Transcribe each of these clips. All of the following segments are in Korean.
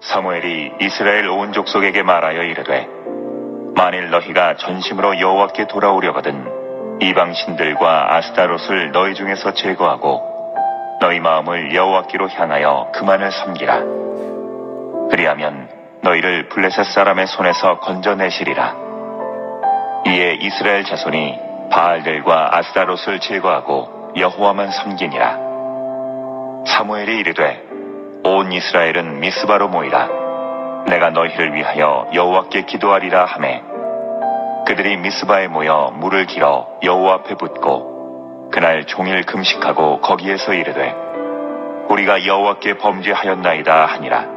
사무엘이 이스라엘 온 족속에게 말하여 이르되 만일 너희가 전심으로 여호와께 돌아오려거든 이방 신들과 아스타롯을 너희 중에서 제거하고 너희 마음을 여호와께로 향하여 그만을 섬기라. 그리하면 너희를 블레셋 사람의 손에서 건져내시리라. 이에 이스라엘 자손이 바알들과 아스타롯을 제거하고 여호와만 섬기니라. 사무엘이 이르되 온 이스라엘은 미스바로 모이라. 내가 너희를 위하여 여호와께 기도하리라 하매 그들이 미스바에 모여 물을 길어 여호와 앞에 붓고 그날 종일 금식하고 거기에서 이르되 우리가 여호와께 범죄하였나이다 하니라.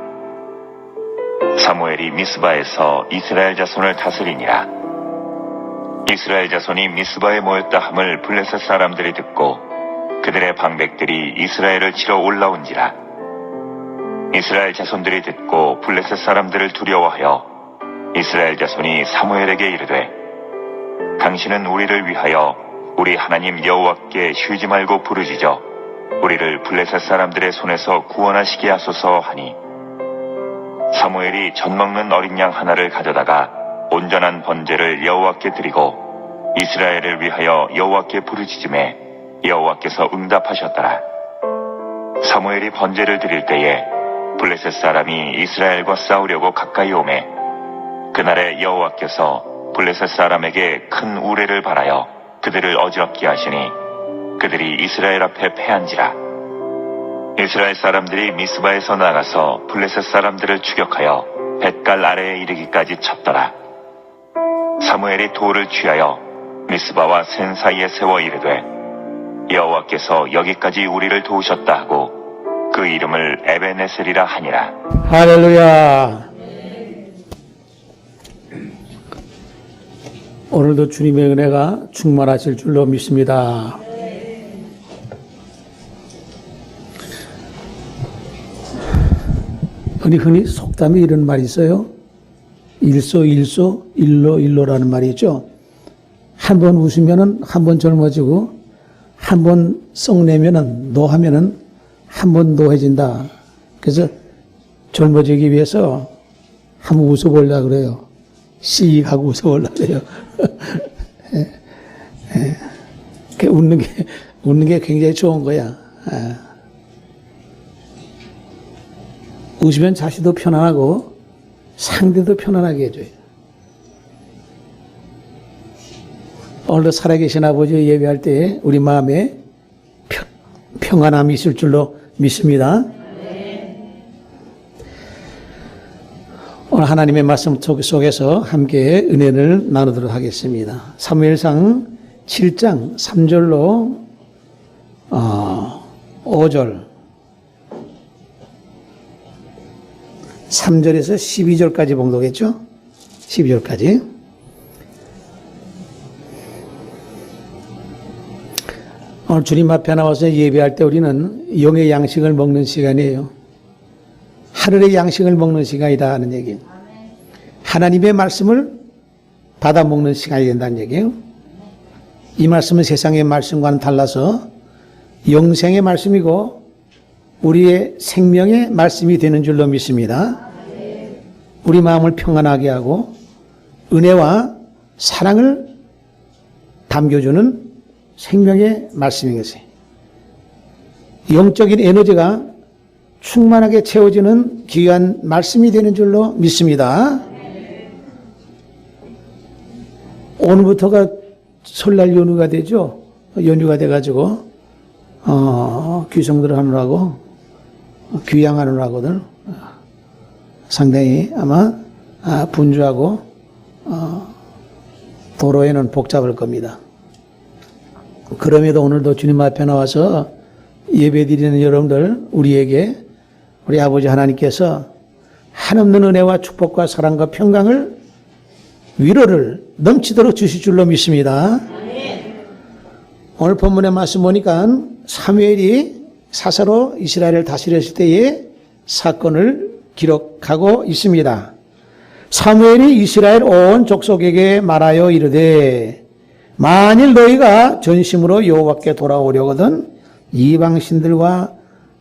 사무엘이 미스바에서 이스라엘 자손을 다스리니라. 이스라엘 자손이 미스바에 모였다 함을 블레셋 사람들이 듣고 그들의 방백들이 이스라엘을 치러 올라온지라. 이스라엘 자손들이 듣고 블레셋 사람들을 두려워하여 이스라엘 자손이 사무엘에게 이르되 당신은 우리를 위하여 우리 하나님 여호와께 쉬지 말고 부르짖어 우리를 블레셋 사람들의 손에서 구원하시게 하소서 하니 사무엘이 젖 먹는 어린 양 하나를 가져다가 온전한 번제를 여호와께 드리고 이스라엘을 위하여 여호와께 부르짖음에 여호와께서 응답하셨더라. 사무엘이 번제를 드릴 때에 블레셋 사람이 이스라엘과 싸우려고 가까이 오매 그날에 여호와께서 블레셋 사람에게 큰 우레를 발하여 그들을 어지럽게 하시니 그들이 이스라엘 앞에 패한지라. 이스라엘 사람들이 미스바에서 나가서 블레셋 사람들을 추격하여 벳갈 아래에 이르기까지 쳤더라. 사무엘이 돌을 취하여 미스바와 센 사이에 세워 이르되 여호와께서 여기까지 우리를 도우셨다 하고 그 이름을 에베네셀이라 하니라. 할렐루야. 오늘도 주님의 은혜가 충만하실 줄로 믿습니다. 흔히 속담에 이런 말이 있어요. 일소일소 일로일로라는 말이 있죠. 한 번 웃으면은 한 번 젊어지고 한 번 썩내면은 노하면은 한 번 노해진다. 그래서 젊어지기 위해서 한번 웃어보려고 그래요. 씩 하고 웃어보려고 그래요. 웃는 게 굉장히 좋은 거야. 웃으면 자신도 편안하고 상대도 편안하게 해줘요. 오늘도 살아계신 아버지 예배할 때 우리 마음에 평안함이 있을 줄로 믿습니다. 오늘 하나님의 말씀 속에서 함께 은혜를 나누도록 하겠습니다. 사무엘상 7장 3절로 5절 3절에서 12절까지 봉독했죠? 12절까지. 오늘 주님 앞에 나와서 예배할 때 우리는 영의 양식을 먹는 시간이에요. 하늘의 양식을 먹는 시간이다 하는 얘기예요. 하나님의 말씀을 받아 먹는 시간이 된다는 얘기예요. 이 말씀은 세상의 말씀과는 달라서 영생의 말씀이고 우리의 생명의 말씀이 되는 줄로 믿습니다. 우리 마음을 평안하게 하고 은혜와 사랑을 담겨주는 생명의 말씀인 것이에요. 영적인 에너지가 충만하게 채워지는 귀한 말씀이 되는 줄로 믿습니다. 오늘부터가 설날 연휴가 되죠. 연휴가 돼가지고 귀성들을 하느라고 귀향하느라고들 상당히 아마 분주하고 도로에는 복잡할 겁니다. 그럼에도 오늘도 주님 앞에 나와서 예배드리는 여러분들, 우리에게 우리 아버지 하나님께서 한없는 은혜와 축복과 사랑과 평강을 위로를 넘치도록 주실 줄로 믿습니다. 오늘 본문의 말씀 보니까 사무엘이 사사로 이스라엘을 다스렸을 때의 사건을 기록하고 있습니다. 사무엘이 이스라엘 온 족속에게 말하여 이르되 만일 너희가 전심으로 여호와께 돌아오려거든 이방 신들과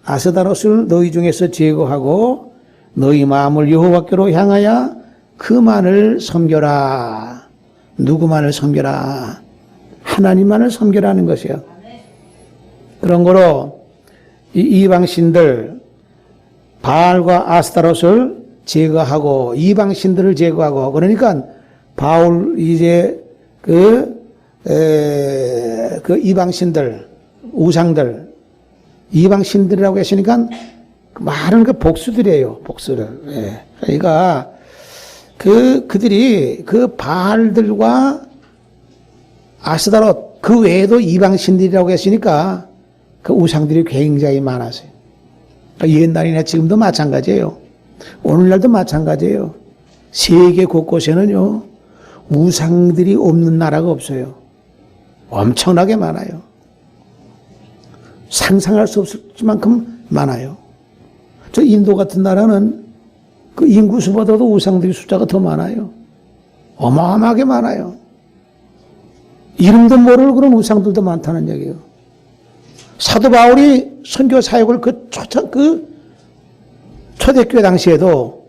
아스다롯을 너희 중에서 제거하고 너희 마음을 여호와께로 향하여 그만을 섬겨라. 누구만을 섬겨라? 하나님만을 섬겨라는 것이에요. 그런 거로 이 이방신들 바알과 아스타롯을 제거하고 이방신들을 제거하고, 그러니까 바울 이제 그 이방신들, 우상들, 이방신들이라고 했으니까 많은 그 복수들이에요. 복수를. 예. 그러니까 그들이 그 바알들과 아스타롯 그 외에도 이방신들이라고 했으니까 그 우상들이 굉장히 많았어요. 그러니까 옛날이나 지금도 마찬가지예요. 오늘날도 마찬가지예요. 세계 곳곳에는요, 우상들이 없는 나라가 없어요. 엄청나게 많아요. 상상할 수 없을 만큼 많아요. 저 인도 같은 나라는 그 인구수보다도 우상들이 숫자가 더 많아요. 어마어마하게 많아요. 이름도 모를 그런 우상들도 많다는 얘기예요. 사도 바울이 선교 사역을 그 초대교회 당시에도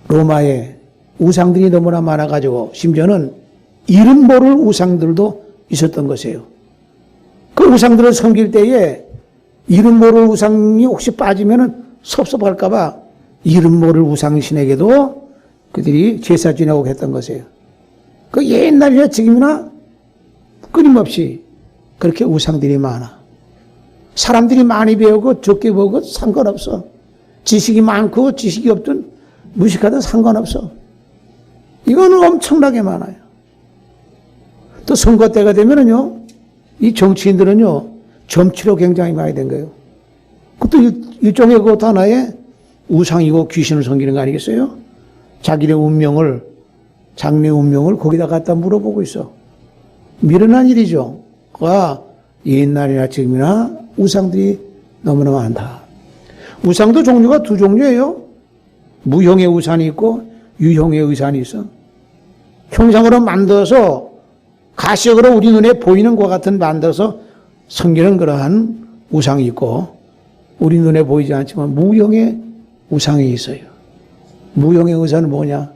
로마에 우상들이 너무나 많아가지고 심지어는 이름 모를 우상들도 있었던 것이에요. 그 우상들을 섬길 때에 이름 모를 우상이 혹시 빠지면은 섭섭할까봐 이름 모를 우상신에게도 그들이 제사 지내고 했던 것이에요. 그 옛날이나 지금이나 끊임없이 그렇게 우상들이 많아. 사람들이 많이 배우고 적게 배우고 상관없어. 지식이 많고 지식이 없든 무식하든 상관없어. 이거는 엄청나게 많아요. 또 선거 때가 되면은요, 이 정치인들은요, 점치로 굉장히 많이 된 거예요. 그것도 일종의 그것 하나에 우상이고 귀신을 섬기는 거 아니겠어요? 자기의 운명을, 장래 운명을 거기다 갖다 물어보고 있어. 미련한 일이죠. 옛날이나 지금이나 우상들이 너무나 많다. 우상도 종류가 두 종류예요. 무형의 우상이 있고 유형의 우상이 있어. 형상으로 만들어서 가시적으로 우리 눈에 보이는 것 같은 만들어서 섬기는 그러한 우상이 있고, 우리 눈에 보이지 않지만 무형의 우상이 있어요. 무형의 우상은 뭐냐?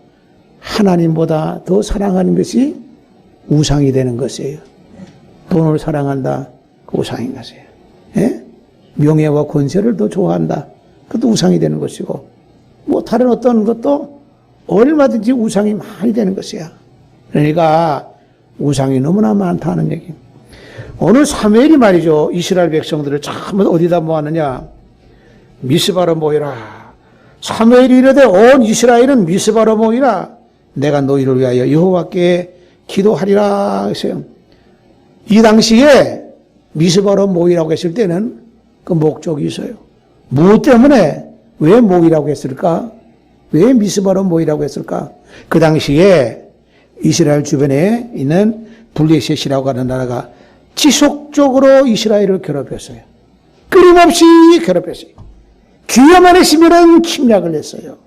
하나님보다 더 사랑하는 것이 우상이 되는 것이에요. 돈을 사랑한다, 그 우상인 것이에요. 예? 명예와 권세를 더 좋아한다, 그것도 우상이 되는 것이고, 뭐 다른 어떤 것도 얼마든지 우상이 많이 되는 것이야. 그러니까 우상이 너무나 많다는 얘기. 오늘 사무엘이 말이죠, 이스라엘 백성들을 참 어디다 모았느냐? 미스바로 모이라. 사무엘이 이르되 온 이스라엘은 미스바로 모이라. 내가 너희를 위하여 여호와께 기도하리라 했어요. 이 당시에 미스바로 모이라고 했을 때는 그 목적이 있어요. 무엇 때문에 왜 모이라고 했을까? 왜 미스바로 모이라고 했을까? 그 당시에 이스라엘 주변에 있는 블레셋이라고 하는 나라가 지속적으로 이스라엘을 괴롭혔어요. 끊임없이 괴롭혔어요. 기회만 했으면 침략을 했어요.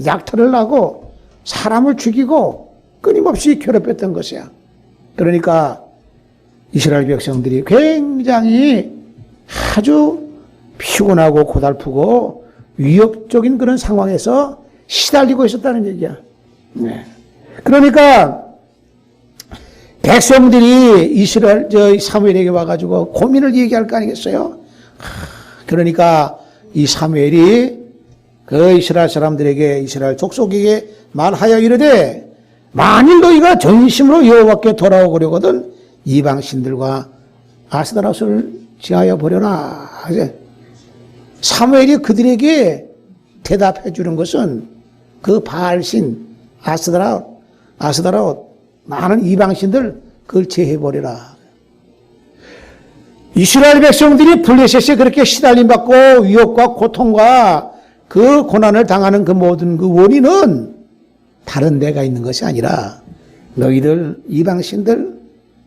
약탈을 하고 사람을 죽이고 끊임없이 괴롭혔던 것이야. 그러니까 이스라엘 백성들이 굉장히 아주 피곤하고 고달프고 위협적인 그런 상황에서 시달리고 있었다는 얘기야. 네. 그러니까 백성들이 이스라엘 사무엘에게 와가지고 고민을 얘기할 거 아니겠어요? 그러니까 이 사무엘이 그 이스라엘 사람들에게, 이스라엘 족속에게 말하여 이르되, 만일 너희가 전심으로 여호와께 돌아오려거든 이방 신들과 아스타롯을 지하여 버려라. 사무엘이 그들에게 대답해 주는 것은 그 바알신 아스타롯 많은 이방신들 그걸 제해버려라. 이스라엘 백성들이 블레셋에 그렇게 시달림받고 위협과 고통과 그 고난을 당하는 그 모든 그 원인은 다른 데가 있는 것이 아니라 너희들 이방신들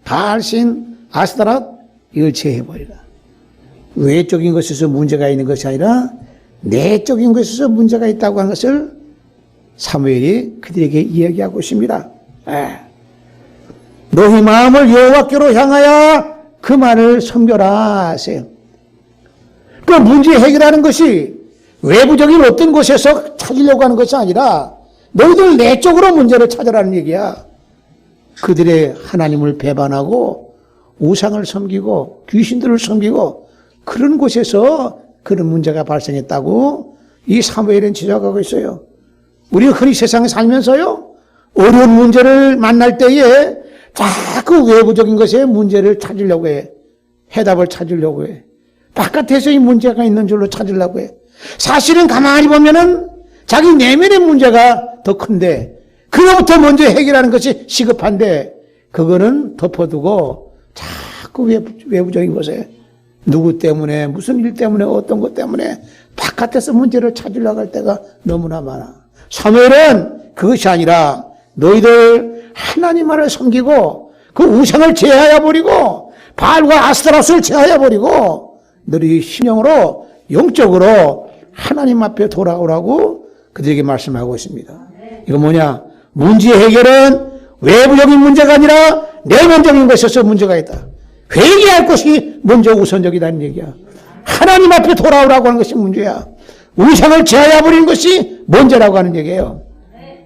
바알신 아스타롯 이걸 제해버리라. 외적인 것에서 문제가 있는 것이 아니라 내적인 것에서 문제가 있다고 하는 것을 사무엘이 그들에게 이야기하고 있습니다. 너희 마음을 여호와께로 향하여 그만을 섬겨라 하세요. 그 문제 해결하는 것이 외부적인 어떤 곳에서 찾으려고 하는 것이 아니라 너희들 내적으로 문제를 찾으라는 얘기야. 그들의 하나님을 배반하고 우상을 섬기고 귀신들을 섬기고 그런 곳에서 그런 문제가 발생했다고 이 사무엘은 지적하고 있어요. 우리가 흔히 세상에 살면서요, 어려운 문제를 만날 때에 자꾸 외부적인 것에 문제를 찾으려고 해. 해답을 찾으려고 해. 바깥에서 이 문제가 있는 줄로 찾으려고 해. 사실은 가만히 보면은 자기 내면의 문제가 더 큰데 그거부터 먼저 해결하는 것이 시급한데 그거는 덮어두고 자꾸 외부적인 것에 누구 때문에 무슨 일 때문에 어떤 것 때문에 바깥에서 문제를 찾으려고 할 때가 너무나 많아. 사무엘은 그것이 아니라 너희들 하나님만을 섬기고 그 우상을 제하여 버리고 바알과 아스타롯을 제하여 버리고 너희 신령으로 영적으로 하나님 앞에 돌아오라고 그들에게 말씀하고 있습니다. 이거 뭐냐? 문제 해결은 외부적인 문제가 아니라 내면적인 것에서 문제가 있다. 회개할 것이 먼저 우선적이라는 얘기야. 하나님 앞에 돌아오라고 하는 것이 문제야. 우상을 제하여 버리는 것이 문제라고 하는 얘기예요.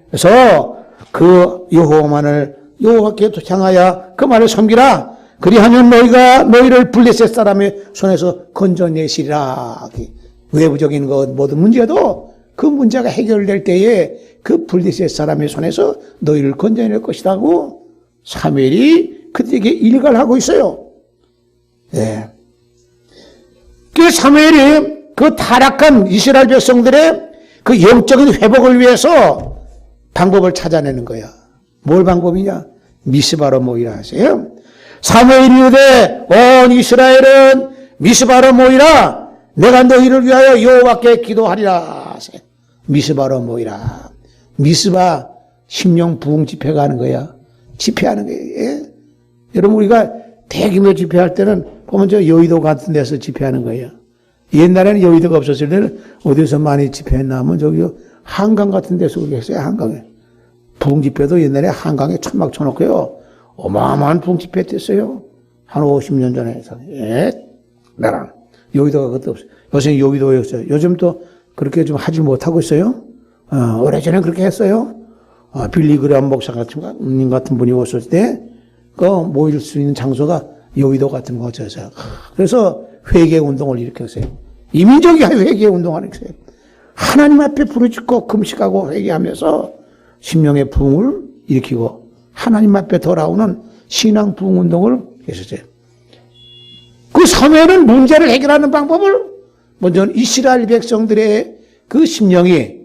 그래서 그 여호와께 향하여 그 말을 섬기라. 그리하면 너희가 너희를 블레셋 사람의 손에서 건져내시리라. 외부적인 것 모든 문제도 그 문제가 해결될 때에 그 블레셋 사람의 손에서 너희를 건져낼 것이라고 사무엘이 그들에게 일갈하고 있어요. 예. 그 사무엘이 그 타락한 이스라엘 백성들의 그 영적인 회복을 위해서 방법을 찾아내는 거야. 뭘 방법이냐? 미스바로 모이라 하세요. 사무엘이 이르되 온 이스라엘은 미스바로 모이라. 내가 너희를 위하여 여호와께 기도하리라 하세요. 미스바로 모이라. 미스바 심령 부흥 집회가 하는 거야. 집회하는 거예요. 예? 여러분 우리가 대규모 집회할 때는 보면 저 여의도 같은 데서 집회하는 거예요. 옛날에는 여의도가 없었을 때는 어디서 많이 집회했나 하면 저기 한강 같은 데서 우리가 했어요. 한강에. 부흥 집회도 옛날에 한강에 천막 쳐놓고요. 어마어마한 부흥 집회 했어요. 한 50년 전에 해서. 예. 나랑. 여의도가 그것도 없어요. 요새 여의도였어요. 요즘 또 그렇게 좀 하지 못하고 있어요. 오래전에 그렇게 했어요. 빌리그람 목사 같은 분이 오실 때, 그 모일 수 있는 장소가 여의도 같은 곳이었어요. 그래서 회개 운동을 일으켰어요. 이민족이 회개 운동을 일으켰어요. 하나님 앞에 부르짖고 금식하고 회개하면서 심령의 부흥을 일으키고 하나님 앞에 돌아오는 신앙 부흥 운동을 했었어요. 그 사무엘은 문제를 해결하는 방법을 먼저 이스라엘 백성들의 그 심령이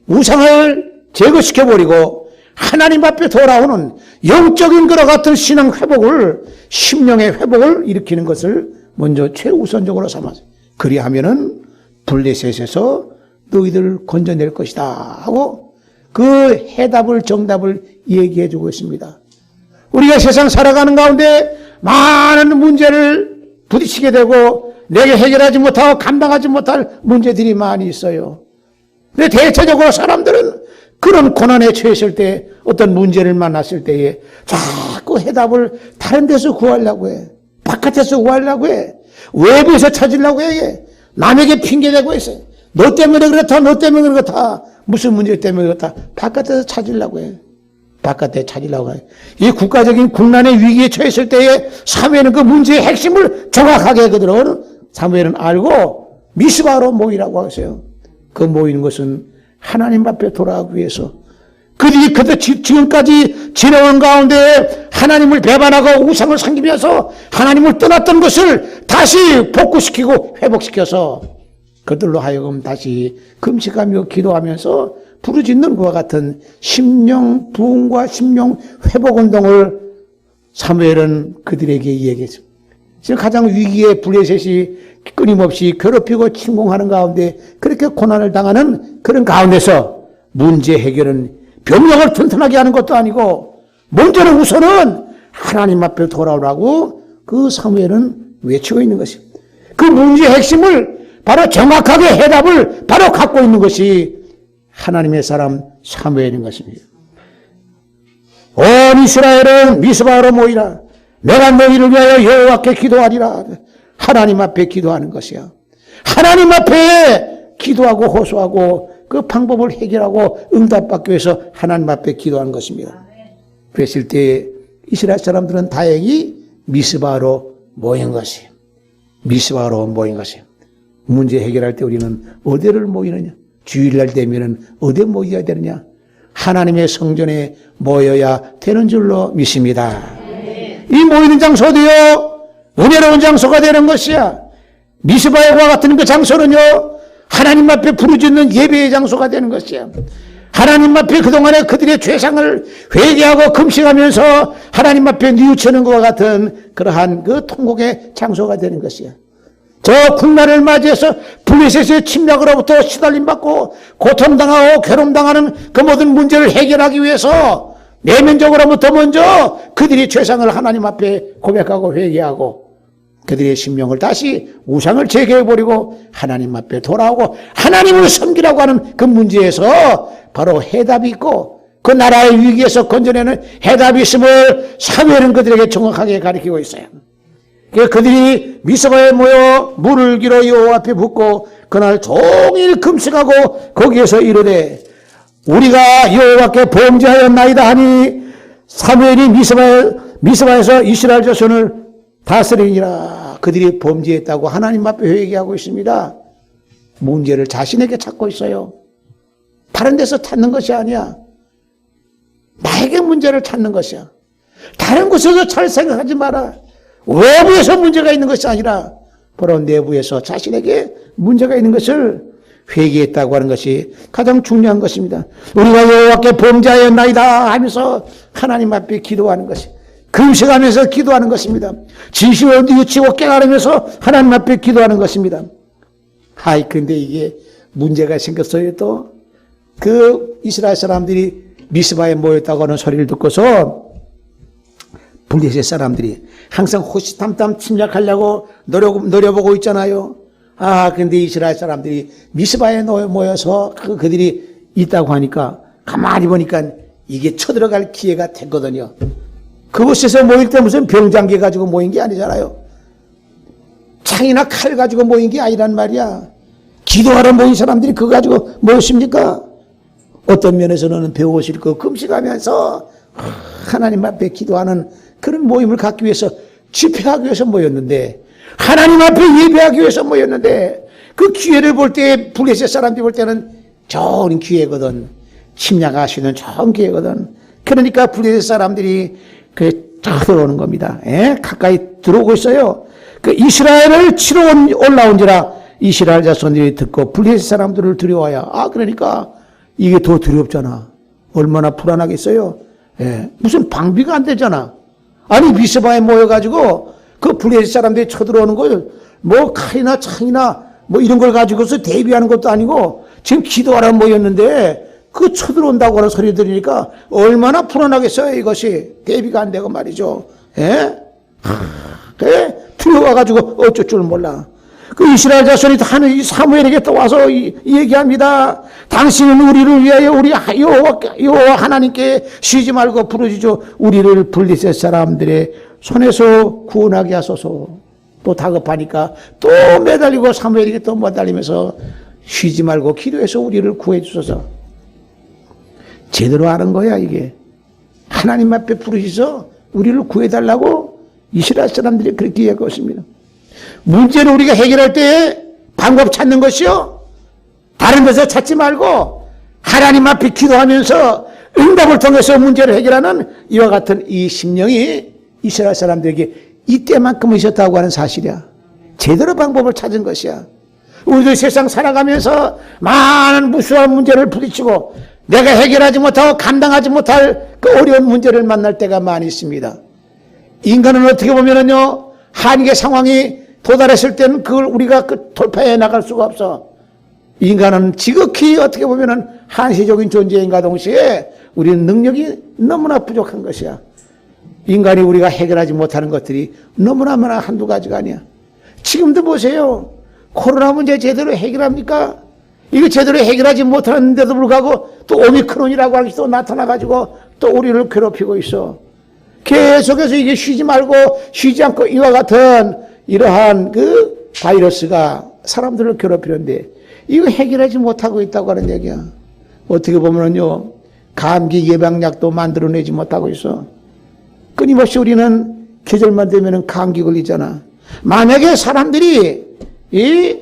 우상을 제거시켜버리고 하나님 앞에 돌아오는 영적인 것과 같은 신앙 회복을, 심령의 회복을 일으키는 것을 먼저 최우선적으로 삼았어요. 그리하면은 블레셋에서 너희들을 건져낼 것이다 하고 그 해답을, 정답을 얘기해 주고 있습니다. 우리가 세상 살아가는 가운데 많은 문제를 부딪히게 되고 내게 해결하지 못하고 감당하지 못할 문제들이 많이 있어요. 근데 대체적으로 사람들은 그런 고난에 처했을 때, 어떤 문제를 만났을 때에 자꾸 해답을 다른 데서 구하려고 해. 바깥에서 구하려고 해. 외부에서 찾으려고 해. 남에게 핑계대고 있어요. 너 때문에 그렇다, 너 때문에 그렇다. 무슨 문제 때문에 그렇다. 바깥에서 찾으려고 해. 바깥에 찾으려고 해. 이 국가적인 국난의 위기에 처했을 때에 사무엘은 그 문제의 핵심을 정확하게 그들은 사무엘은 알고 미스바로 모이라고 하세요. 그 모이는 것은 하나님 앞에 돌아가기 위해서 그들이 지금까지 지내온 가운데 하나님을 배반하고 우상을 섬기면서 하나님을 떠났던 것을 다시 복구시키고 회복시켜서 그들로 하여금 다시 금식하며 기도하면서 부르짖는 것과 같은 심령 부흥과 심령 회복 운동을 사무엘은 그들에게 얘기했습니다. 지금 가장 위기의 블레셋이 끊임없이 괴롭히고 침공하는 가운데 그렇게 고난을 당하는 그런 가운데서 문제 해결은 병력을 튼튼하게 하는 것도 아니고 먼저는 우선은 하나님 앞에 돌아오라고 그 사무엘은 외치고 있는 것입니다. 그 문제의 핵심을 바로 정확하게 해답을 바로 갖고 있는 것이 하나님의 사람 사무엘인 것입니다. 온 이스라엘은 미스바로 모이라. 내가 너희를 위하여 여호와께 기도하리라. 하나님 앞에 기도하는 것이야. 하나님 앞에 기도하고 호소하고 그 방법을 해결하고 응답받기 위해서 하나님 앞에 기도하는 것입니다. 그랬을 때 이스라엘 사람들은 다행히 미스바로 모인 것이에요. 미스바로 모인 것이에요. 문제 해결할 때 우리는 어디를 모이느냐? 주일날 되면은 어디에 모여야 되느냐? 하나님의 성전에 모여야 되는 줄로 믿습니다. 이 모이는 장소 어디요? 은혜로운 장소가 되는 것이야. 미스바와 같은 그 장소는요, 하나님 앞에 부르짖는 예배의 장소가 되는 것이야. 하나님 앞에 그동안에 그들의 죄상을 회개하고 금식하면서 하나님 앞에 뉘우치는 것과 같은 그러한 그 통곡의 장소가 되는 것이야. 저 국난을 맞이해서 블레셋의 침략으로부터 시달림받고 고통당하고 괴로움당하는 그 모든 문제를 해결하기 위해서 내면적으로부터 먼저 그들이 죄상을 하나님 앞에 고백하고 회개하고 그들의 심령을 다시 우상을 제거해버리고 하나님 앞에 돌아오고 하나님을 섬기라고 하는 그 문제에서 바로 해답이 있고 그 나라의 위기에서 건져내는 해답이 있음을 사무엘은 그들에게 정확하게 가르치고 있어요. 그들이 미스바에 모여 물을 길어 여호와 앞에 붓고 그날 종일 금식하고 거기에서 이르되 우리가 여호와께 범죄하였나이다 하니 사무엘이 미스바에서 이스라엘 자손을 다스리니라. 그들이 범죄했다고 하나님 앞에 회개하고 있습니다. 문제를 자신에게 찾고 있어요. 다른 데서 찾는 것이 아니야. 나에게 문제를 찾는 것이야. 다른 곳에서 잘 생각하지 마라. 외부에서 문제가 있는 것이 아니라 바로 내부에서 자신에게 문제가 있는 것을 회개했다고 하는 것이 가장 중요한 것입니다. 우리가 여호와께 범죄하였나이다 하면서 하나님 앞에 기도하는 것이 금식하면서 기도하는 것입니다. 진심으로 뉘우치고 깨달으면서 하나님 앞에 기도하는 것입니다. 근데 이게 문제가 생겼어요. 또 그 이스라엘 사람들이 미스바에 모였다고 하는 소리를 듣고서 블레셋 사람들이 항상 호시탐탐 침략하려고 노려보고 있잖아요. 근데 이스라엘 사람들이 미스바에 모여서 그들이 있다고 하니까 가만히 보니까 이게 쳐들어갈 기회가 됐거든요. 그곳에서 모일 때 무슨 병장기 가지고 모인 게 아니잖아요. 창이나 칼 가지고 모인 게 아니란 말이야. 기도하러 모인 사람들이 그거 가지고 모였습니까? 어떤 면에서는 배우고 싶고 금식하면서 하나님 앞에 기도하는 그런 모임을 갖기 위해서 집회하기 위해서 모였는데 하나님 앞에 예배하기 위해서 모였는데 그 기회를 볼 때 블레셋 사람들이 볼 때는 좋은 기회거든. 침략하시는 좋은 기회거든. 그러니까 블레셋 사람들이 들어오는 겁니다. 가까이 들어오고 있어요. 그 이스라엘을 치러 올라온지라 이스라엘 자손들이 듣고 블레셋 사람들을 두려워하여 그러니까 이게 더 두렵잖아. 얼마나 불안하겠어요. 무슨 방비가 안 되잖아. 아니 미스바에 모여가지고 그 블레셋 사람들이 쳐들어오는 걸 뭐 칼이나 창이나 뭐 이런 걸 가지고서 대비하는 것도 아니고 지금 기도하러 모였는데 그 쳐들어온다고 하는 소리 들으니까 얼마나 불안하겠어요. 이것이 대비가 안 되고 말이죠. 두려워가지고 어쩔 줄 몰라. 그 이스라엘 자손이 하는 사무엘에게 또 와서 얘기합니다. 당신은 우리를 위하여 우리 여호와 하나님께 쉬지 말고 부르짖어 우리를 블레셋 사람들의 손에서 구원하게 하소서. 또 다급하니까 또 매달리고 사무엘에게 또 매달리면서 쉬지 말고 기도해서 우리를 구해 주소서. 제대로 하는 거야 이게. 하나님 앞에 부르짖어 우리를 구해달라고 이스라엘 사람들이 그렇게 얘기하고 있습니다. 문제를 우리가 해결할 때 방법 찾는 것이요. 다른 데서 찾지 말고 하나님 앞에 기도하면서 응답을 통해서 문제를 해결하는 이와 같은 이 심령이 이스라엘 사람들에게 이때만큼 있었다고 하는 사실이야. 제대로 방법을 찾은 것이야. 우리도 세상 살아가면서 많은 무수한 문제를 부딪히고 내가 해결하지 못하고 감당하지 못할 그 어려운 문제를 만날 때가 많이 있습니다. 인간은 어떻게 보면은요, 한계 상황이 도달했을 때는 그걸 우리가 돌파해 나갈 수가 없어. 인간은 지극히 어떻게 보면은 한시적인 존재인가 동시에 우리는 능력이 너무나 부족한 것이야. 인간이 우리가 해결하지 못하는 것들이 너무나 많아. 한두 가지가 아니야. 지금도 보세요. 코로나 문제 제대로 해결합니까? 이거 제대로 해결하지 못하는데도 불구하고 또 오미크론이라고 하는 게 또 나타나가지고 또 우리를 괴롭히고 있어. 계속해서 이게 쉬지 말고 쉬지 않고 이와 같은 이러한 그 바이러스가 사람들을 괴롭히는데 이거 해결하지 못하고 있다고 하는 얘기야. 어떻게 보면은요, 감기 예방약도 만들어내지 못하고 있어. 끊임없이 우리는 계절만 되면은 감기 걸리잖아. 만약에 사람들이 이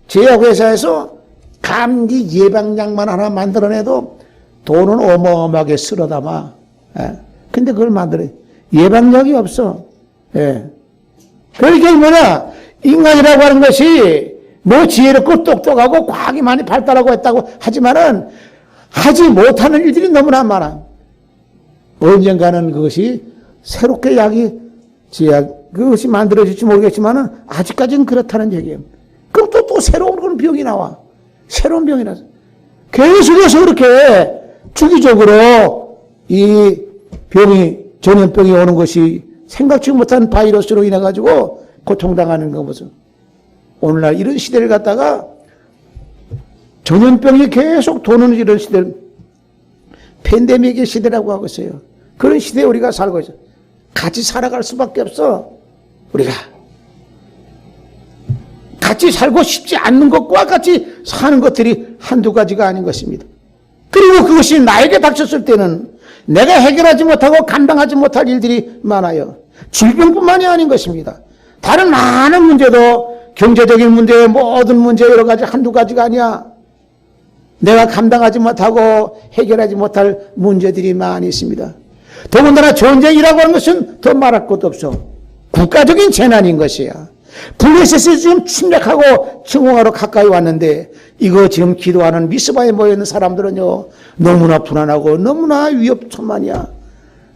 제약회사에서 감기 예방약만 하나 만들어내도 돈은 어마어마하게 쓸어 담아. 예. 근데 그걸 만들어. 예방약이 없어. 예. 그러니까 뭐냐, 인간이라고 하는 것이 뭐 지혜롭고 똑똑하고 과학이 많이 발달하고 했다고 하지만은 하지 못하는 일들이 너무나 많아. 언젠가는 그것이 새롭게 약이 제약, 그것이 만들어질지 모르겠지만은 아직까지는 그렇다는 얘기예요. 그럼 또 새로운 그런 병이 나와. 새로운 병이 나서. 계속해서 그렇게 주기적으로 이 병이, 전염병이 오는 것이 생각지 못한 바이러스로 인해 가지고 고통당하는 거 보세요. 오늘날 이런 시대를 갖다가 전염병이 계속 도는 이런 시대를 팬데믹의 시대라고 하고 있어요. 그런 시대에 우리가 살고 있어요. 같이 살아갈 수밖에 없어. 우리가 같이 살고 싶지 않는 것과 같이 사는 것들이 한두 가지가 아닌 것입니다. 그리고 그것이 나에게 닥쳤을 때는 내가 해결하지 못하고 감당하지 못할 일들이 많아요. 질병뿐만이 아닌 것입니다. 다른 많은 문제도, 경제적인 문제, 모든 문제 여러 가지 한두 가지가 아니야. 내가 감당하지 못하고 해결하지 못할 문제들이 많이 있습니다. 더군다나 전쟁이라고 하는 것은 더 말할 것도 없어. 국가적인 재난인 것이야. 블레셋이 지금 침략하고 침공하러 가까이 왔는데 이거 지금 기도하는 미스바에 모여있는 사람들은요, 너무나 불안하고 너무나 위협천만이야.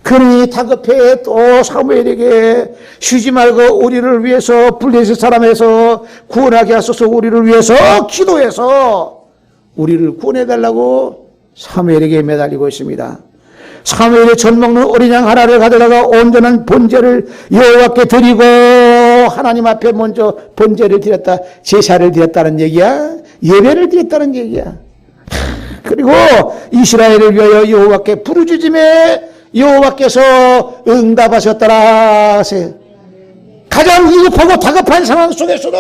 그러니 다급해. 또 사무엘에게 쉬지 말고 우리를 위해서 블레셋 사람에서 구원하게 하소서, 우리를 위해서 기도해서 우리를 구원해달라고 사무엘에게 매달리고 있습니다. 사무엘이 젖 먹는 어린 양 하나를 가져다가 온전한 번제를 여호와께 드리고 하나님 앞에 먼저 번제를 드렸다, 제사를 드렸다는 얘기야. 예배를 드렸다는 얘기야. 그리고 이스라엘을 위하여 여호와께 부르짖음에 여호와께서 응답하셨더라. 가장 위급하고 다급한 상황 속에서도,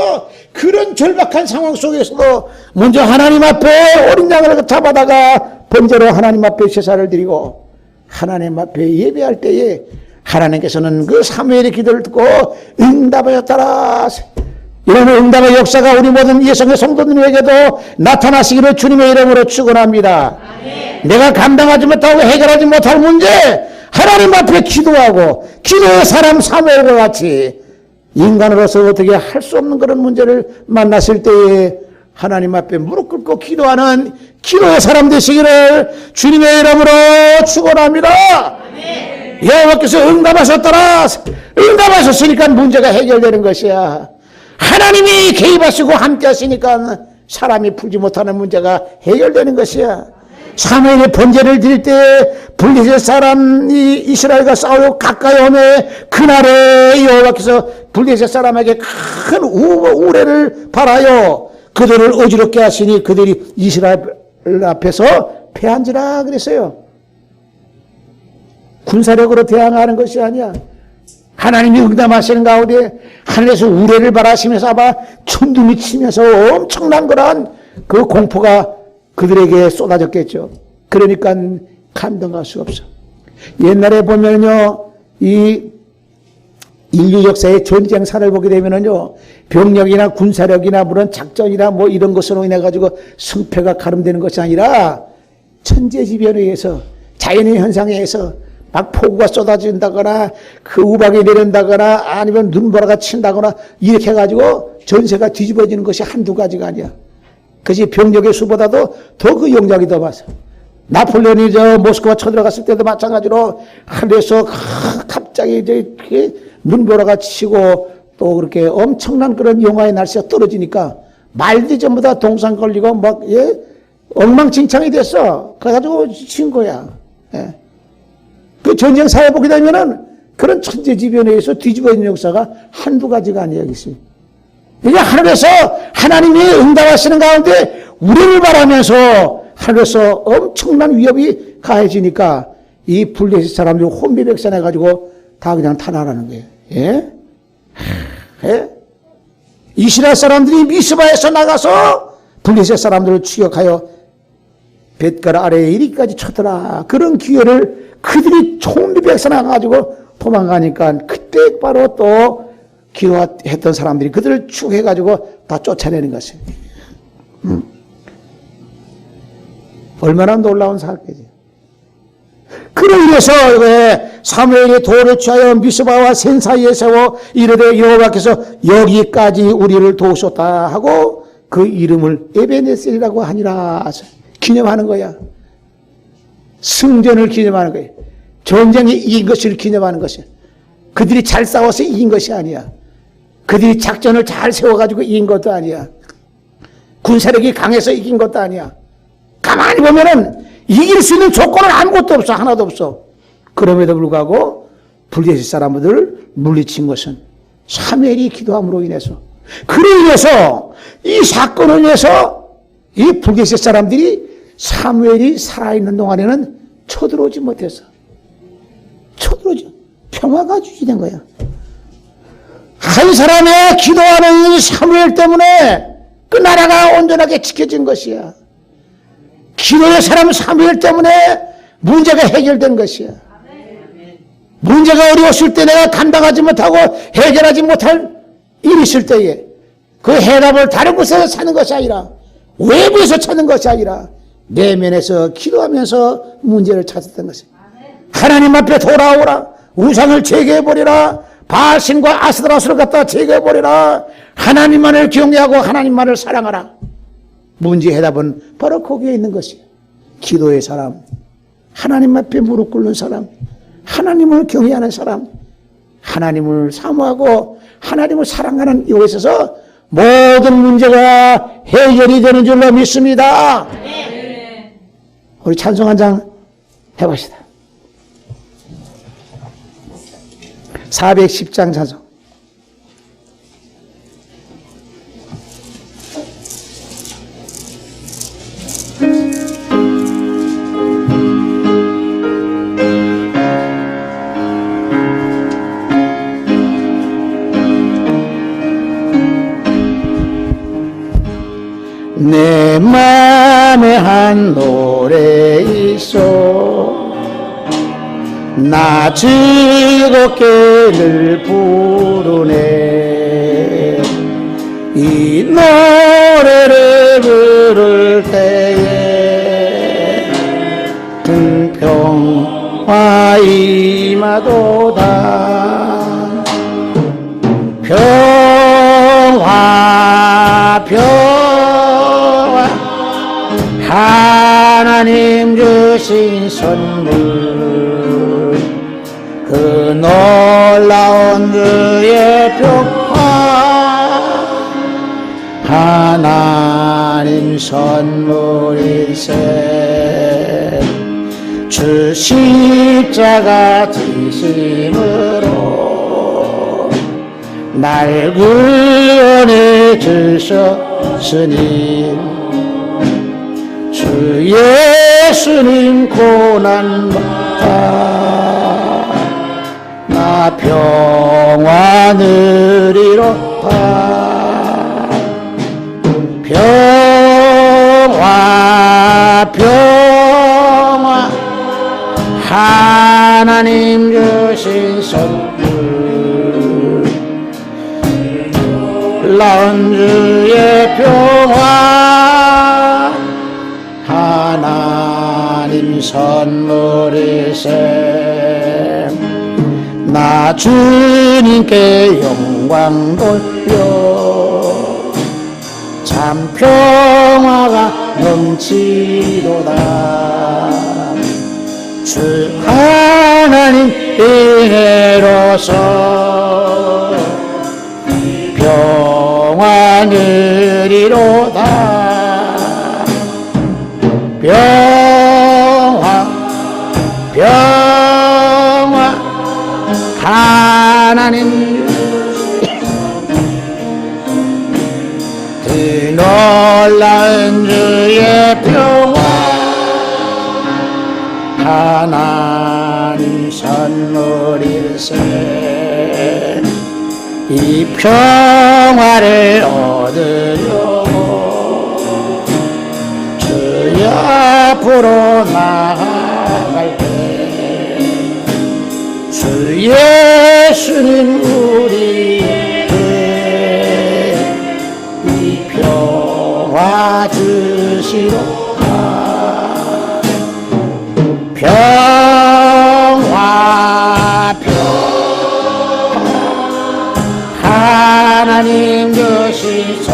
그런 절박한 상황 속에서도 먼저 하나님 앞에 어린 양을 잡아다가 번제로 하나님 앞에 제사를 드리고 하나님 앞에 예배할 때에 하나님께서는 그 사무엘의 기도를 듣고 응답하셨더라. 이런 응답의 역사가 우리 모든 예성의 성도들에게도 나타나시기를 주님의 이름으로 축원합니다. 내가 감당하지 못하고 해결하지 못할 문제, 하나님 앞에 기도하고 기도의 사람 사무엘과 같이 인간으로서 어떻게 할 수 없는 그런 문제를 만났을 때에 하나님 앞에 무릎 꿇고 기도하는 기도의 사람 되시기를 주님의 이름으로 축원합니다. 여호와께서 응답하셨더라. 응답하셨으니까 문제가 해결되는 것이야. 하나님이 개입하시고 함께 하시니까 사람이 풀지 못하는 문제가 해결되는 것이야. 사무엘이 번제를 드릴 때 블레셋 사람이 이스라엘과 싸우고 가까이 오매 그날에 여호와께서 블레셋 사람에게 큰 우레를 발하여 그들을 어지럽게 하시니 그들이 이스라엘 앞에서 패한지라 그랬어요. 군사력으로 대항하는 것이 아니야. 하나님이 응답하시는 가운데 하늘에서 우레를 발하시면서 아마 천둥이 치면서 엄청난 거란 그 공포가 그들에게 쏟아졌겠죠. 그러니까 감당할 수 없어. 옛날에 보면요, 이 인류 역사의 전쟁사를 보게 되면은요, 병력이나 군사력이나 물론 작전이나 뭐 이런 것으로 인해 가지고 승패가 가름되는 것이 아니라 천재지변에 의해서, 자연의 현상에 의해서 막 폭우가 쏟아진다거나 그 우박이 내린다거나 아니면 눈보라가 친다거나 이렇게 해가지고 전세가 뒤집어지는 것이 한두 가지가 아니야. 그것이 병력의 수보다도 더 그 영역이 더 많아. 나폴레온이 저 모스크바 쳐들어갔을 때도 마찬가지로 하늘에서 갑자기 눈보라가 치고 또 그렇게 엄청난 그런 영하의 날씨가 떨어지니까 말들이 전부 다 동상 걸리고 막 엉망진창이 됐어. 그래가지고 친 거야. 예. 그 전쟁 사회 보게 되면은 그런 천재지변에 의해서 뒤집어진 역사가 한두 가지가 아니야, 여기. 이게 하늘에서 하나님이 응답하시는 가운데 우리를 바라면서 하늘에서 엄청난 위협이 가해지니까 이 블레셋 사람들이 혼비백산해가지고 다 그냥 탄환하는 거예요. 예? 예? 이스라엘 사람들이 미스바에서 나가서 블레셋 사람들을 추격하여 뱃갈 아래에 이리까지 쳤더라. 그런 기회를 그들이 총비백사 나가지고 도망가니까 그때 바로 또 기도했던 사람들이 그들을 추격해가지고 다 쫓아내는 것이에요. 얼마나 놀라운 사건이지. 그로 인해서 왜 사무엘이 돌을 취하여 미스바와 센 사이에 세워 이르되 여호와께서 여기까지 우리를 도우셨다 하고 그 이름을 에베네셀이라고 하니라 기념하는 거야. 승전을 기념하는 거야. 전쟁에 이긴 것을 기념하는 것이야. 그들이 잘 싸워서 이긴 것이 아니야. 그들이 작전을 잘 세워가지고 이긴 것도 아니야. 군사력이 강해서 이긴 것도 아니야. 가만히 보면은 이길 수 있는 조건은 아무것도 없어. 하나도 없어. 그럼에도 불구하고 블레셋 사람들을 물리친 것은 사무엘이 기도함으로 인해서, 그로 인해서 이 사건을 인해서 이 블레셋 사람들이 사무엘이 살아있는 동안에는 쳐들어오지 못했어. 쳐들어오지. 평화가 유지된 거야. 한 사람의 기도하는 사무엘 때문에 그 나라가 온전하게 지켜진 것이야. 기도의 사람 사무엘 때문에 문제가 해결된 것이야. 문제가 어려웠을 때 내가 감당하지 못하고 해결하지 못할 일이 있을 때에 그 해답을 다른 곳에서 찾는 것이 아니라, 외부에서 찾는 것이 아니라 내면에서 기도하면서 문제를 찾았던 것이야. 하나님 앞에 돌아오라. 우상을 제거해버리라. 바알신과 아스드라스를 갖다 제거해버리라. 하나님만을 경외하고 하나님만을 사랑하라. 문제 해답은 바로 거기에 있는 것이야. 기도의 사람, 하나님 앞에 무릎 꿇는 사람, 하나님을 경외하는 사람, 하나님을 사모하고 하나님을 사랑하는 이곳에 있어서 모든 문제가 해결이 되는 줄로 믿습니다. 우리 찬송 한 장 해봅시다. 410장 찬송. 내 맘에 한 노래 있어 나 즐겁게 늘 부르네. 이 노래를 부를 때에 평화 임하도다. 평화 하나님 주신 선물, 그 놀라운 주의 평화, 하나님 선물일세. 주 십자가 지심으로 날 구원해 주셨으니 주 예수님 고난받아 나 평화 누리로다. 평화 하나님 주신 선물, 놀라운 주의 평화, 하나님 선물이세. 나 주님께 영광 돌려 참 평화가 넘치도다. 주 하나님 은혜로서 평화 누리로다. 평화 하나님 그 놀라운 주의 평화, 하나님 선물일세. 이 평화를 얻으려고 앞으로 나아갈 때 주 예수님 우리에게 이 평화 주시로다. 평화 하나님 주시소서.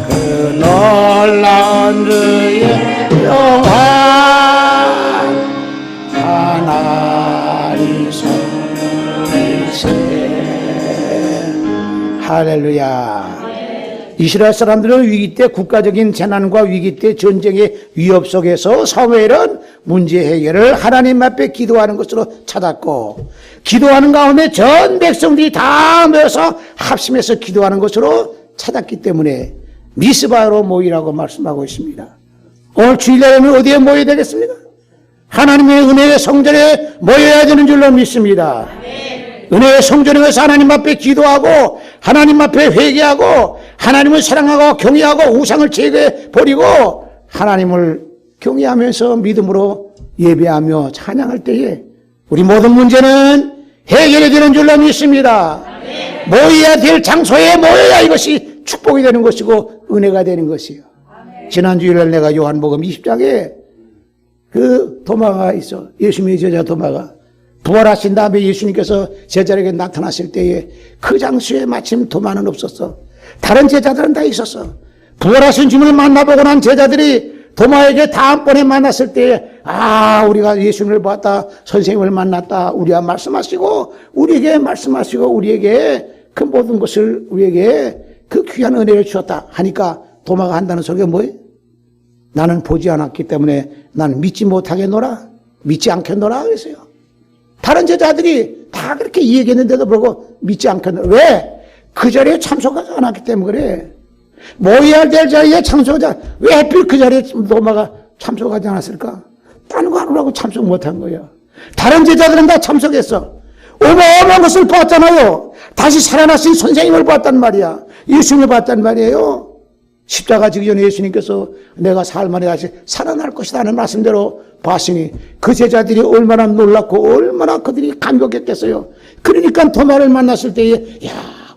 그 놀라운 주의 평화 하나님 손에서. 할렐루야. 이스라엘 사람들은 위기 때, 국가적인 재난과 위기 때, 전쟁의 위협 속에서 사무엘은 문제 해결을 하나님 앞에 기도하는 것으로 찾았고, 기도하는 가운데 전 백성들이 다 모여서 합심해서 기도하는 것으로 찾았기 때문에 미스바로 모이라고 말씀하고 있습니다. 오늘 주일날에는 어디에 모여야 되겠습니까? 하나님의 은혜의 성전에 모여야 되는 줄로 믿습니다. 은혜의 성전에 가서 하나님 앞에 기도하고 하나님 앞에 회개하고 하나님을 사랑하고 경외하고 우상을 제거해 버리고 하나님을 경외하면서 믿음으로 예배하며 찬양할 때에 우리 모든 문제는 해결이 되는 줄로 믿습니다. 모여야 될 장소에 모여야 이것이 축복이 되는 것이고 은혜가 되는 것이요. 지난 주일날 내가 요한복음 20장에 그 도마가 있어. 예수님의 제자 도마가 부활하신 다음에 예수님께서 제자에게 나타났을 때에 그 장소에 마침 도마는 없었어. 다른 제자들은 다 있었어. 부활하신 주님을 만나보고 난 제자들이 도마에게 다음번에 만났을 때에 우리가 예수님을 봤다, 선생님을 만났다, 우리와 말씀하시고 우리에게 그 모든 것을 우리에게 그 귀한 은혜를 주었다 하니까 도마가 한다는 소리가 뭐예요? 나는 보지 않았기 때문에 나는 믿지 못하겠노라, 믿지 않겠노라 그랬어요. 다른 제자들이 다 그렇게 얘기했는데도 불구하고 믿지 않겠노라. 왜? 그 자리에 참석하지 않았기 때문에 그래. 모여야 될 자리에 참석하지, 왜 하필 그 자리에 도마가 참석하지 않았을까? 다른 거 하느라고 참석 못한 거야. 다른 제자들은 다 참석했어. 어마어마한 것을 봤잖아요. 다시 살아나신 선생님을 봤단 말이야. 예수님을 봤단 말이에요. 십자가 지기 전에 예수님께서 내가 사흘 만에 다시 살아날 것이다 하는 말씀대로 봤으니 그 제자들이 얼마나 놀랐고 얼마나 그들이 감격했겠어요. 그러니까 도마를 만났을 때에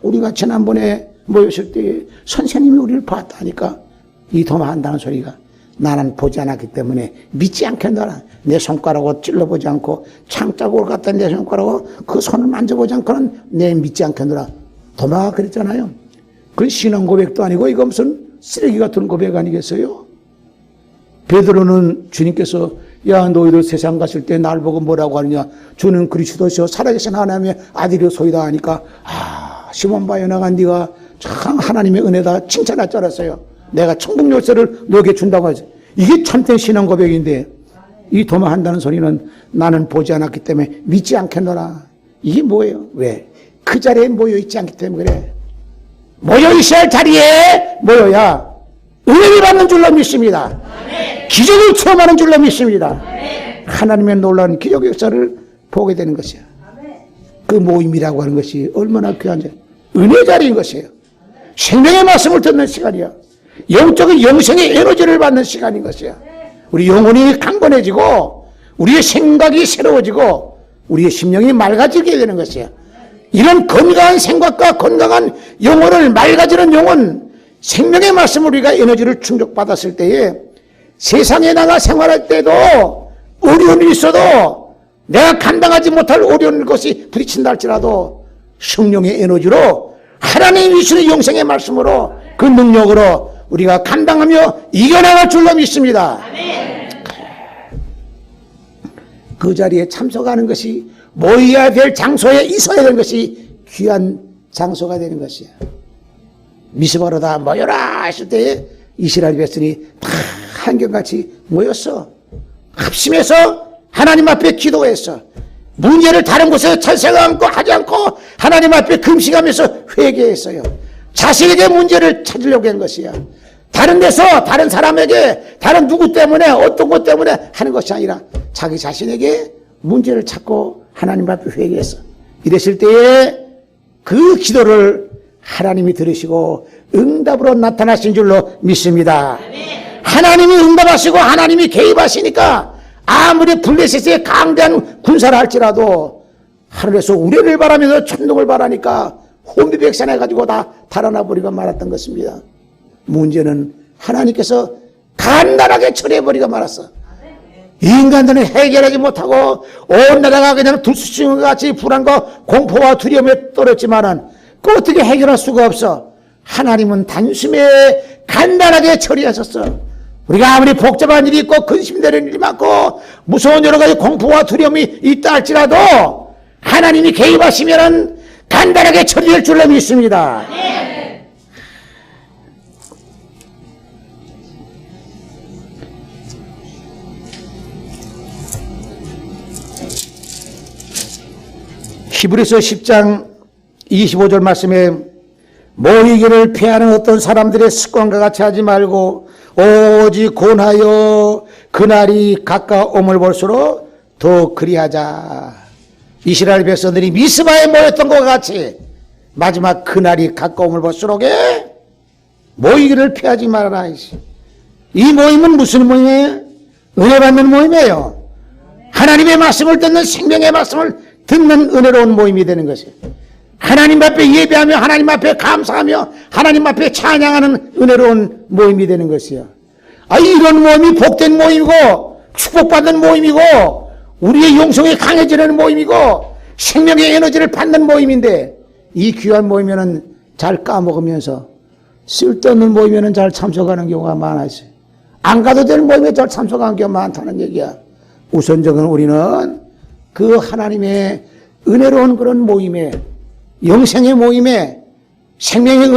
우리가 지난번에 모였을 때에 선생님이 우리를 봤다니까 이 도마 한다는 소리가 나는 보지 않았기 때문에 믿지 않겠노라. 내 손가락으로 찔러보지 않고 창자국을 갖다 내 손가락으로 그 손을 만져보지 않고는 내 믿지 않겠노라. 도마가 그랬잖아요. 그건 신앙 고백도 아니고 이거 무슨 쓰레기 같은 고백 아니겠어요? 베드로는 주님께서 너희들 세상 갔을 때 날 보고 뭐라고 하느냐, 주는 그리스도시요 살아계신 하나님의 아들이소이다 하니까 시몬 바요나가 네가 참 하나님의 은혜다 칭찬할 줄 알았어요. 내가 천국 열쇠를 너에게 준다고 하지. 이게 참된 신앙 고백인데 이 도마 한다는 소리는 나는 보지 않았기 때문에 믿지 않겠노라. 이게 뭐예요? 왜? 그 자리에 모여 있지 않기 때문에 그래. 모여 있어야 할 자리에 모여야 은혜를 받는 줄로 믿습니다. 기적을 체험하는 줄로 믿습니다. 하나님의 놀라운 기적 역사를 보게 되는 것이야. 그 모임이라고 하는 것이 얼마나 귀한 자리, 은혜 자리인 것이에요. 생명의 말씀을 듣는 시간이야. 영적인 영생의 에너지를 받는 시간인 것이야. 우리 영혼이 강건해지고 우리의 생각이 새로워지고 우리의 심령이 맑아지게 되는 것이야. 이런 건강한 생각과 건강한 영혼을 맑아지는 영혼, 생명의 말씀을 우리가 에너지를 충족받았을 때에 세상에 나가 생활할 때도 어려움이 있어도 내가 감당하지 못할 어려운 것이 부딪힌다 할지라도 성령의 에너지로 하나님이 주시는 영생의 말씀으로 그 능력으로 우리가 감당하며 이겨나갈 줄로 믿습니다. 그 자리에 참석하는 것이 모여야 될 장소에 있어야 되는 것이 귀한 장소가 되는 것이야. 미스바로 다 모여라 했을 때에 이스라엘 백성이 다 한결같이 모였어. 합심해서 하나님 앞에 기도했어. 문제를 다른 곳에 찾아가 않고 하지 않고 하나님 앞에 금식하면서 회개했어요. 자신에게 문제를 찾으려고 한 것이야. 다른 데서 다른 사람에게 다른 누구 때문에 어떤 것 때문에 하는 것이 아니라 자기 자신에게 문제를 찾고 하나님 앞에 회개했어. 이랬을 때에 그 기도를 하나님이 들으시고 응답으로 나타나신 줄로 믿습니다. 하나님이 응답하시고 하나님이 개입하시니까 아무리 블레셋의 강대한 군사를 할지라도 하늘에서 우레를 바라면서 천둥을 바라니까 혼비백산해가지고 다 달아나 버리고 말았던 것입니다. 문제는 하나님께서 간단하게 처리해버리고 말았어. 인간들은 해결하지 못하고 온 나라가 그냥 들쑤시는 것 같이 불안과 공포와 두려움에 떨었지만은 그 어떻게 해결할 수가 없어. 하나님은 단숨에 간단하게 처리하셨어. 우리가 아무리 복잡한 일이 있고 근심되는 일이 많고 무서운 여러 가지 공포와 두려움이 있다 할지라도 하나님이 개입하시면은 간단하게 처리할 줄로 믿습니다. 히브리서 10장 25절 말씀에 모이기를 피하는 어떤 사람들의 습관과 같이 하지 말고 오직 권하여 그날이 가까움을 볼수록 더 그리하자. 이스라엘 백성들이 미스바에 모였던 것과 같이 마지막 그날이 가까움을 볼수록에 모이기를 피하지 말아라. 이 모임은 무슨 모임이에요? 은혜 받는 모임이에요. 하나님의 말씀을 듣는 생명의 말씀을 듣는 은혜로운 모임이 되는 것이에요. 하나님 앞에 예배하며 하나님 앞에 감사하며 하나님 앞에 찬양하는 은혜로운 모임이 되는 것이요. 이런 모임이 복된 모임이고 축복받는 모임이고 우리의 영성이 강해지는 모임이고 생명의 에너지를 받는 모임인데 이 귀한 모임에는 잘 까먹으면서 쓸데없는 모임에는 잘 참석하는 경우가 많아요. 안 가도 될 모임에 잘 참석하는 경우가 많다는 얘기야. 우선적으로 우리는 그 하나님의 은혜로운 그런 모임에 영생의 모임에 생명의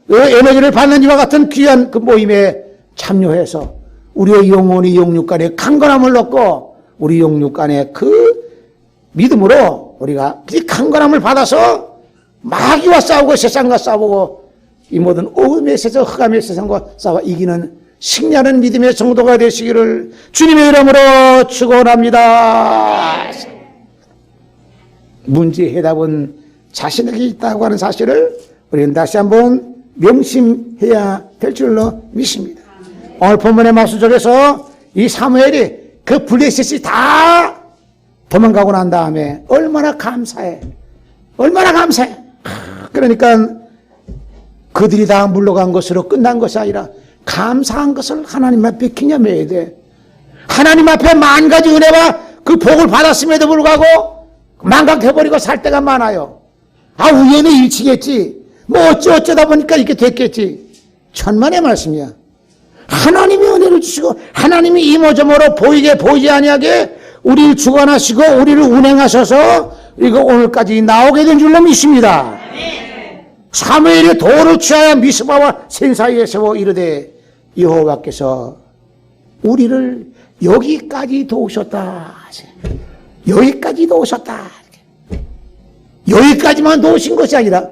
에너지를 받는 이와 같은 귀한 그 모임에 참여해서 우리의 영혼이 영육간에 강건함을 얻고 우리 영육간에 그 믿음으로 우리가 그 강건함을 받아서 마귀와 싸우고 세상과 싸우고 이 모든 어둠의 세상 흑암의 세상과 싸워 이기는 승리하는 믿음의 성도가 되시기를 주님의 이름으로 축원합니다. 문제의 해답은 자신에게 있다고 하는 사실을 우리는 다시 한번 명심해야 될 줄로 믿습니다. 오늘 본문의 말씀 속에서 이 사무엘이 그 블레셋이 다 도망가고 난 다음에 얼마나 감사해. 얼마나 감사해. 그러니까 그들이 다 물러간 것으로 끝난 것이 아니라 감사한 것을 하나님 앞에 기념해야 돼. 하나님 앞에 만 가지 은혜와 그 복을 받았음에도 불구하고 망각해버리고 살 때가 많아요. 우연의 일치겠지. 뭐 어쩌다 보니까 이렇게 됐겠지. 천만의 말씀이야. 하나님이 은혜를 주시고 하나님이 이모저모로 보이지 아니하게 우리를 주관하시고 우리를 운행하셔서 우리가 오늘까지 나오게 된 줄로 믿습니다. 사무엘이 돌을 취하여 미스바와 센 사이에 세워 이르되 여호와께서 우리를 여기까지 도우셨다. 여기까지 도우셨다. 여기까지만 도우신 것이 아니라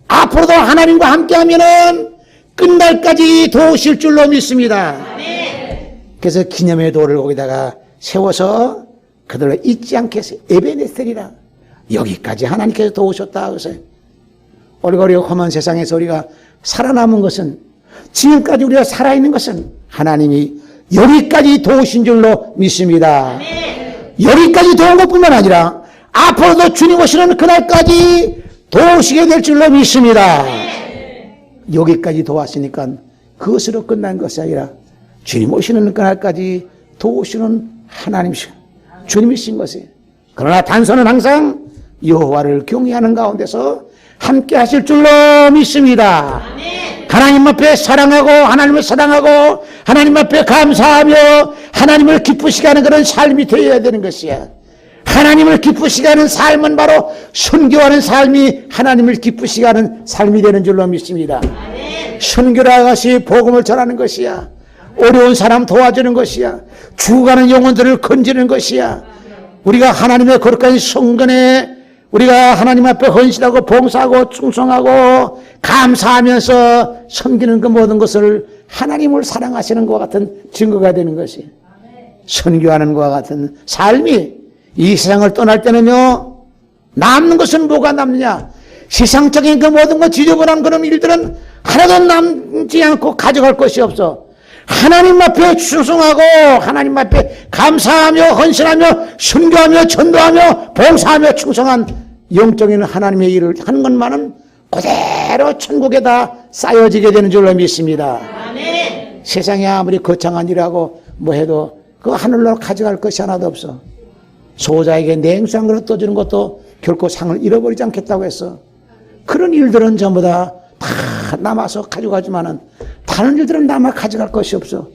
앞으로도 하나님과 함께하면은 끝날까지 도우실 줄로 믿습니다. 그래서 기념의 돌을 거기다가 세워서 그들을 잊지 않게 해서 에베네셀이라 여기까지 하나님께서 도우셨다. 그래서 얼거리고 험한 세상에서 우리가 살아남은 것은 지금까지 우리가 살아있는 것은 하나님이 여기까지 도우신 줄로 믿습니다. 여기까지 도운 것뿐만 아니라 앞으로도 주님 오시는 그날까지 도우시게 될 줄로 믿습니다. 여기까지 도왔으니까 그것으로 끝난 것이 아니라 주님 오시는 그날까지 도우시는 하나님이시고 주님이신 것이에요. 그러나 단서는 항상 여호와를 경외하는 가운데서 함께 하실 줄로 믿습니다. 하나님 앞에 사랑하고 하나님을 사랑하고 하나님 앞에 감사하며 하나님을 기쁘시게 하는 그런 삶이 되어야 되는 것이야. 하나님을 기쁘시게 하는 삶은 바로 선교하는 삶이 하나님을 기쁘시게 하는 삶이 되는 줄로 믿습니다. 선교라 것이 복음을 전하는 것이야. 어려운 사람 도와주는 것이야. 죽어가는 영혼들을 건지는 것이야. 우리가 하나님의 거룩한 성전에 우리가 하나님 앞에 헌신하고 봉사하고 충성하고 감사하면서 섬기는 그 모든 것을 하나님을 사랑하시는 것과 같은 증거가 되는 것이 선교하는 것과 같은 삶이 이 세상을 떠날 때는요 남는 것은 뭐가 남느냐 세상적인 그 모든 것 지저분한 그런 일들은 하나도 남지 않고 가져갈 것이 없어. 하나님 앞에 충성하고 하나님 앞에 감사하며 헌신하며 순교하며 전도하며 봉사하며 충성한 영적인 하나님의 일을 하는 것만은 그대로 천국에다 쌓여지게 되는 줄로 믿습니다. 아멘. 세상에 아무리 거창한 일하고 뭐 해도 그 하늘로 가져갈 것이 하나도 없어. 소자에게 냉수 한 그릇 떠주는 것도 결코 상을 잃어버리지 않겠다고 했어. 그런 일들은 전부 다 남아서 가져가지만은 다른 일들은 남아 가져갈 것이 없어.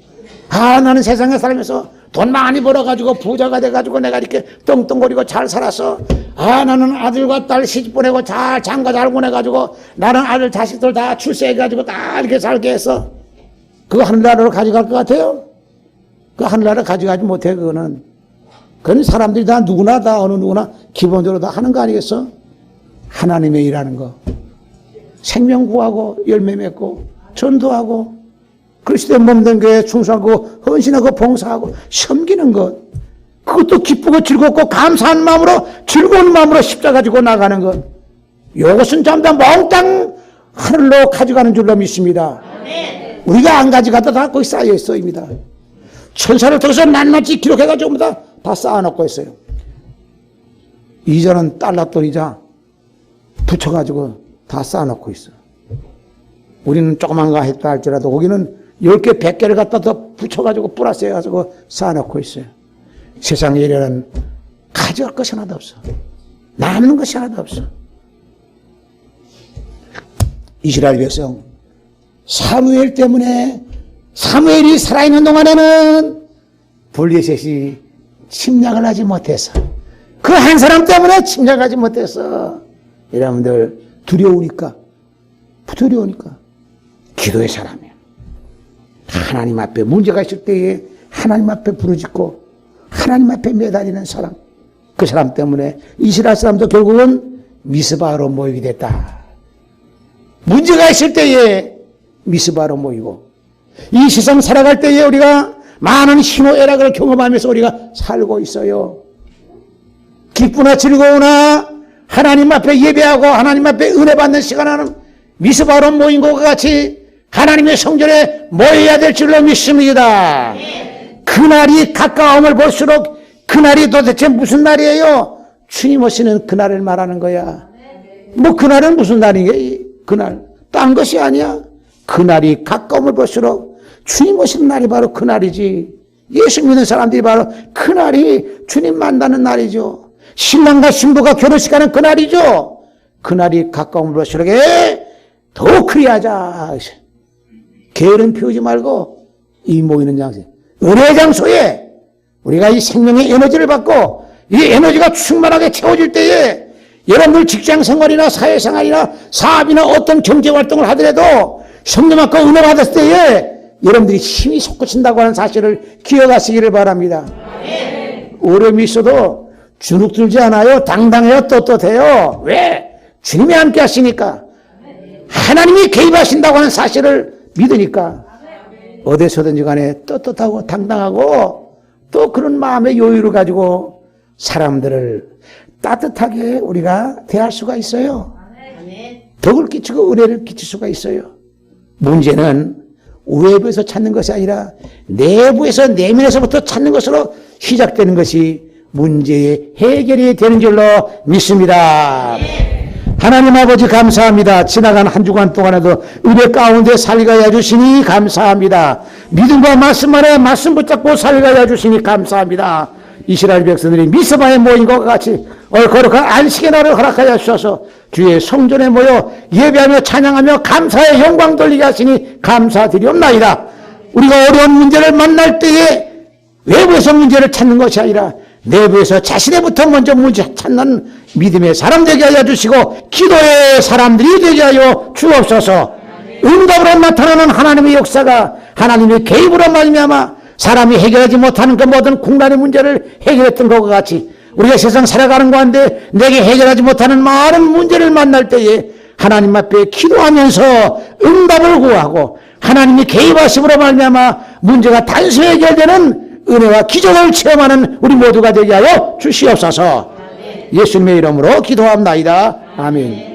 나는 세상에 살면서 돈 많이 벌어가지고 부자가 돼가지고 내가 이렇게 떵떵거리고 잘 살았어. 나는 아들과 딸 시집 보내고 잘 장가 잘 보내가지고 나는 아들 자식들 다 출세해가지고 다 이렇게 살게 했어. 그거 하늘나라로 가져갈 것 같아요? 그 하늘나라 가져가지 못해. 그건 사람들이 다 누구나 다 어느 누구나 기본적으로 다 하는 거 아니겠어? 하나님의 일하는 거. 생명 구하고 열매 맺고 전도하고 그리스도의 몸된 교회에 충성하고 헌신하고 봉사하고 섬기는 것. 그것도 기쁘고 즐겁고 감사한 마음으로 즐거운 마음으로 십자가 지고 나가는 것. 이것은 전부 다 몽땅 하늘로 가져가는 줄로 믿습니다. 우리가 안 가져가도 다 거기 쌓여 있어입니다. 천사를 통해서 낱낱이 기록해가지고 다 쌓아놓고 있어요. 이전은 달러돈이자 붙여가지고 다 쌓아놓고 있어. 우리는 조그만 거 했다 할지라도 거기는 10개, 100개를 갖다 더 붙여가지고 플러스 해가지고 쌓아놓고 있어요. 세상 일에는 가져갈 것이 하나도 없어. 남는 것이 하나도 없어. 이스라엘 백성 사무엘 때문에 사무엘이 살아있는 동안에는 블레셋이 침략을 하지 못했어. 그 한 사람 때문에 침략하지 못했어. 여러분들 두려우니까 기도의 사람이야. 하나님 앞에 문제가 있을 때에 하나님 앞에 부르짖고 하나님 앞에 매달리는 사람. 그 사람 때문에 이스라엘 사람도 결국은 미스바로 모이게 됐다. 문제가 있을 때에 미스바로 모이고 이 세상 살아갈 때에 우리가 많은 희노애락을 경험하면서 우리가 살고 있어요. 기쁘나 즐거우나 하나님 앞에 예배하고 하나님 앞에 은혜 받는 시간에는 미스바로 모인 것과 같이 하나님의 성전에 모여야 될 줄로 믿습니다. 그날이 가까움을 볼수록 그날이 도대체 무슨 날이에요? 주님 오시는 그날을 말하는 거야. 뭐 그날은 무슨 날이게? 그날 딴 것이 아니야. 그날이 가까움을 볼수록 주님 오시는 날이 바로 그날이지. 예수 믿는 사람들이 바로 그날이 주님 만나는 날이죠. 신랑과 신부가 결혼식하는 그날이죠. 그날이 가까움을 볼수록 더 그리하자. 게으름 피우지 말고 이 모이는 장소, 은혜의 장소에 우리가 이 생명의 에너지를 받고 이 에너지가 충만하게 채워질 때에 여러분들 직장 생활이나 사회 생활이나 사업이나 어떤 경제 활동을 하더라도 성령 받고 은혜 받았을 때에 여러분들이 힘이 솟구친다고 하는 사실을 기억하시기를 바랍니다. 어려움이 있어도 주눅 들지 않아요. 당당해요. 떳떳해요. 왜? 주님이 함께 하시니까. 하나님이 개입하신다고 하는 사실을 믿으니까 어디서든지 간에 떳떳하고 당당하고 또 그런 마음의 여유를 가지고 사람들을 따뜻하게 우리가 대할 수가 있어요. 덕을 끼치고 은혜를 끼칠 수가 있어요. 문제는 외부에서 찾는 것이 아니라 내부에서 내면에서부터 찾는 것으로 시작되는 것이 문제의 해결이 되는 줄로 믿습니다. 하나님 아버지 감사합니다. 지나간 한 주간 동안에도 은혜 가운데 살가여 주시니 감사합니다. 믿음과 말씀 안에 말씀 붙잡고 살가여 주시니 감사합니다. 이스라엘 백성들이 미스바에 모인 것과 같이 거룩한 안식의 날을 허락하여 주셔서 주의 성전에 모여 예배하며 찬양하며 감사의 영광 돌리게 하시니 감사드리옵나이다. 우리가 어려운 문제를 만날 때에 외부에서 문제를 찾는 것이 아니라 내부에서 자신의부터 먼저 문제 찾는 믿음의 사람 되게 하여 주시고 기도의 사람들이 되게 하여 주옵소서. 응답으로 나타나는 하나님의 역사가 하나님의 개입으로 말미암아 사람이 해결하지 못하는 그 모든 국난의 문제를 해결했던 것과 같이 우리가 세상 살아가는 가운데 내게 해결하지 못하는 많은 문제를 만날 때에 하나님 앞에 기도하면서 응답을 구하고 하나님이 개입하심으로 말미암아 문제가 단순히 해결되는 은혜와 기적을 체험하는 우리 모두가 되게 하여 주시옵소서. 예수님의 이름으로 기도합나이다. 아멘.